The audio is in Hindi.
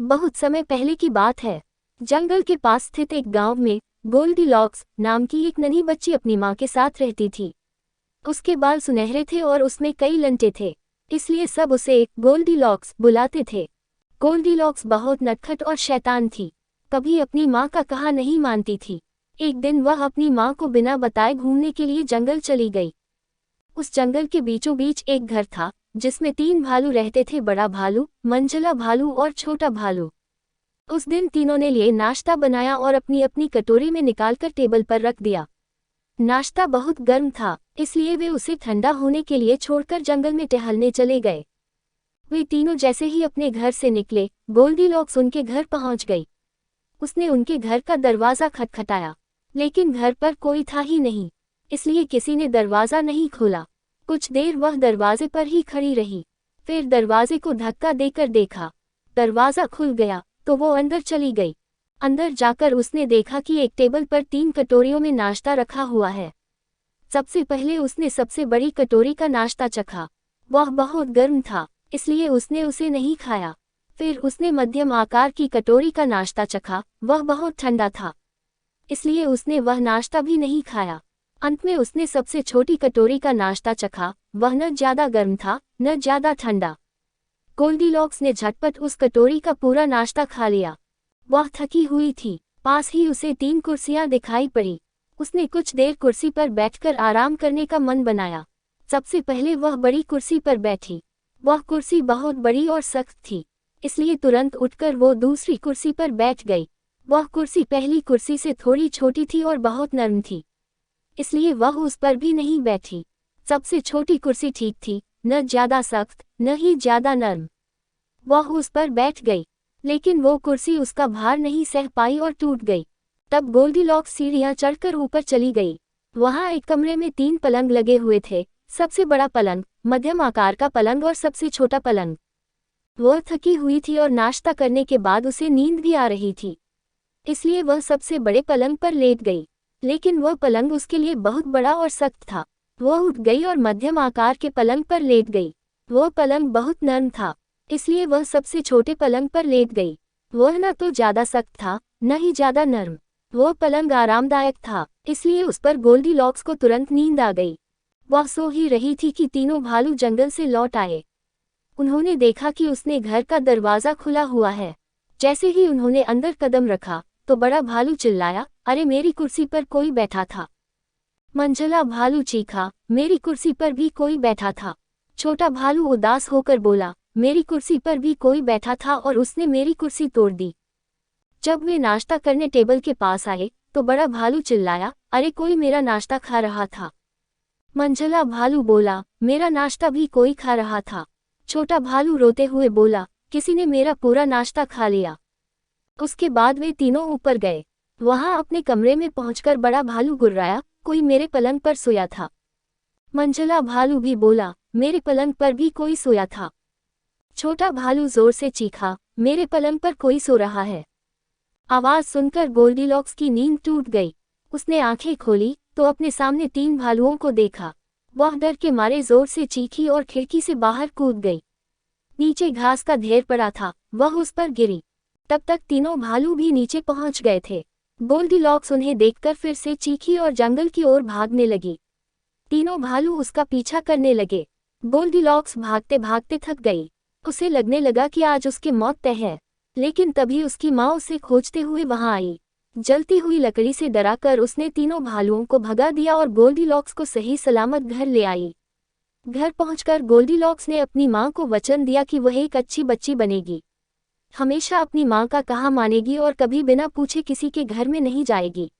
बहुत समय पहले की बात है। जंगल के पास स्थित एक गांव में गोल्डीलॉक्स नाम की एक नन्ही बच्ची अपनी मां के साथ रहती थी। उसके बाल सुनहरे थे और उसमें कई लंटे थे, इसलिए सब उसे गोल्डीलॉक्स बुलाते थे। गोल्डीलॉक्स बहुत नटखट और शैतान थी, कभी अपनी मां का कहा नहीं मानती थी। एक दिन वह अपनी मां को बिना बताए घूमने के लिए जंगल चली गई। उस जंगल के बीचों बीच एक घर था जिसमें 3 भालू रहते थे, बड़ा भालू, मंझला भालू और छोटा भालू। उस दिन तीनों ने लिए नाश्ता बनाया और अपनी अपनी कटोरी में निकालकर टेबल पर रख दिया। नाश्ता बहुत गर्म था, इसलिए वे उसे ठंडा होने के लिए छोड़कर जंगल में टहलने चले गए। वे तीनों जैसे ही अपने घर से निकले, गोल्डीलॉक्स उनके घर पहुंच गई। उसने उनके घर का दरवाज़ा खटखटाया, लेकिन घर पर कोई था ही नहीं, इसलिए किसी ने दरवाज़ा नहीं खोला। कुछ देर वह दरवाजे पर ही खड़ी रही, फिर दरवाजे को धक्का देकर देखा, दरवाज़ा खुल गया तो वो अंदर चली गई। अंदर जाकर उसने देखा कि एक टेबल पर 3 कटोरियों में नाश्ता रखा हुआ है। सबसे पहले उसने सबसे बड़ी कटोरी का नाश्ता चखा। वह बहुत गर्म था, इसलिए उसने उसे नहीं खाया। फिर उसने मध्यम आकार की कटोरी का नाश्ता चखा, वह बहुत ठंडा था, इसलिए उसने वह नाश्ता भी नहीं खाया। अंत में उसने सबसे छोटी कटोरी का नाश्ता चखा, वह न ज्यादा गर्म था न ज्यादा ठंडा। गोल्डीलॉक्स ने झटपट उस कटोरी का पूरा नाश्ता खा लिया। वह थकी हुई थी, पास ही उसे 3 कुर्सियां दिखाई पड़ी। उसने कुछ देर कुर्सी पर बैठकर आराम करने का मन बनाया। सबसे पहले वह बड़ी कुर्सी पर बैठी। वह कुर्सी बहुत बड़ी और सख्त थी, इसलिए तुरंत उठकर वो दूसरी कुर्सी पर बैठ गई। वह कुर्सी पहली कुर्सी से थोड़ी छोटी थी और बहुत नरम थी, इसलिए वह उस पर भी नहीं बैठी। सबसे छोटी कुर्सी ठीक थी, न ज्यादा सख्त न ही ज्यादा नरम। वह उस पर बैठ गई, लेकिन वो कुर्सी उसका भार नहीं सह पाई और टूट गई। तब गोल्डीलॉक्स सीढ़ियां चढ़कर ऊपर चली गई। वहां एक कमरे में 3 पलंग लगे हुए थे, सबसे बड़ा पलंग, मध्यम आकार का पलंग और सबसे छोटा पलंग। वह थकी हुई थी और नाश्ता करने के बाद उसे नींद भी आ रही थी, इसलिए वह सबसे बड़े पलंग पर लेट गई। लेकिन वह पलंग उसके लिए बहुत बड़ा और सख्त था। वह उठ गई और मध्यम आकार के पलंग पर लेट गई। वह पलंग बहुत नरम था, इसलिए वह सबसे छोटे पलंग पर लेट गई। वह न तो ज्यादा सख्त था न ही ज्यादा नरम। वह पलंग आरामदायक था, इसलिए उस पर गोल्डीलॉक्स को तुरंत नींद आ गई। वह सो ही रही थी कि तीनों भालू जंगल से लौट आए। उन्होंने देखा कि उसने घर का दरवाज़ा खुला हुआ है। जैसे ही उन्होंने अंदर कदम रखा तो बड़ा भालू चिल्लाया, अरे मेरी कुर्सी पर कोई बैठा था। मंझला भालू चीखा, मेरी कुर्सी पर भी कोई बैठा था। छोटा भालू उदास होकर बोला, मेरी कुर्सी पर भी कोई बैठा था और उसने मेरी कुर्सी तोड़ दी। जब वे नाश्ता करने टेबल के पास आए तो बड़ा भालू चिल्लाया, अरे कोई मेरा नाश्ता खा रहा था। मंझला भालू बोला, मेरा नाश्ता भी कोई खा रहा था। छोटा भालू रोते हुए बोला, किसी ने मेरा पूरा नाश्ता खा लिया। उसके बाद वे तीनों ऊपर गए। वहां अपने कमरे में पहुंचकर बड़ा भालू गुर्राया, कोई मेरे पलंग पर सोया था। मंझला भालू भी बोला, मेरे पलंग पर भी कोई सोया था। छोटा भालू जोर से चीखा, मेरे पलंग पर कोई सो रहा है। आवाज सुनकर गोल्डीलॉक्स की नींद टूट गई। उसने आंखें खोली तो अपने सामने 3 भालुओं को देखा। वह डर के मारे जोर से चीखी और खिड़की से बाहर कूद गई। नीचे घास का ढेर पड़ा था, वह उस पर गिरी। तब तक तीनों भालू भी नीचे पहुंच गए थे। गोल्डीलॉक्स उन्हें देखकर फिर से चीखी और जंगल की ओर भागने लगी। तीनों भालू उसका पीछा करने लगे। गोल्डीलॉक्स भागते भागते थक गई। उसे लगने लगा कि आज उसकी मौत तय है। लेकिन तभी उसकी माँ उसे खोजते हुए वहां आई। जलती हुई लकड़ी से डराकर उसने तीनों भालुओं को भगा दिया और गोल्डीलॉक्स को सही सलामत घर ले आई। घर पहुंचकर गोल्डीलॉक्स ने अपनी माँ को वचन दिया कि वह एक अच्छी बच्ची बनेगी, हमेशा अपनी माँ का कहा मानेगी और कभी बिना पूछे किसी के घर में नहीं जाएगी।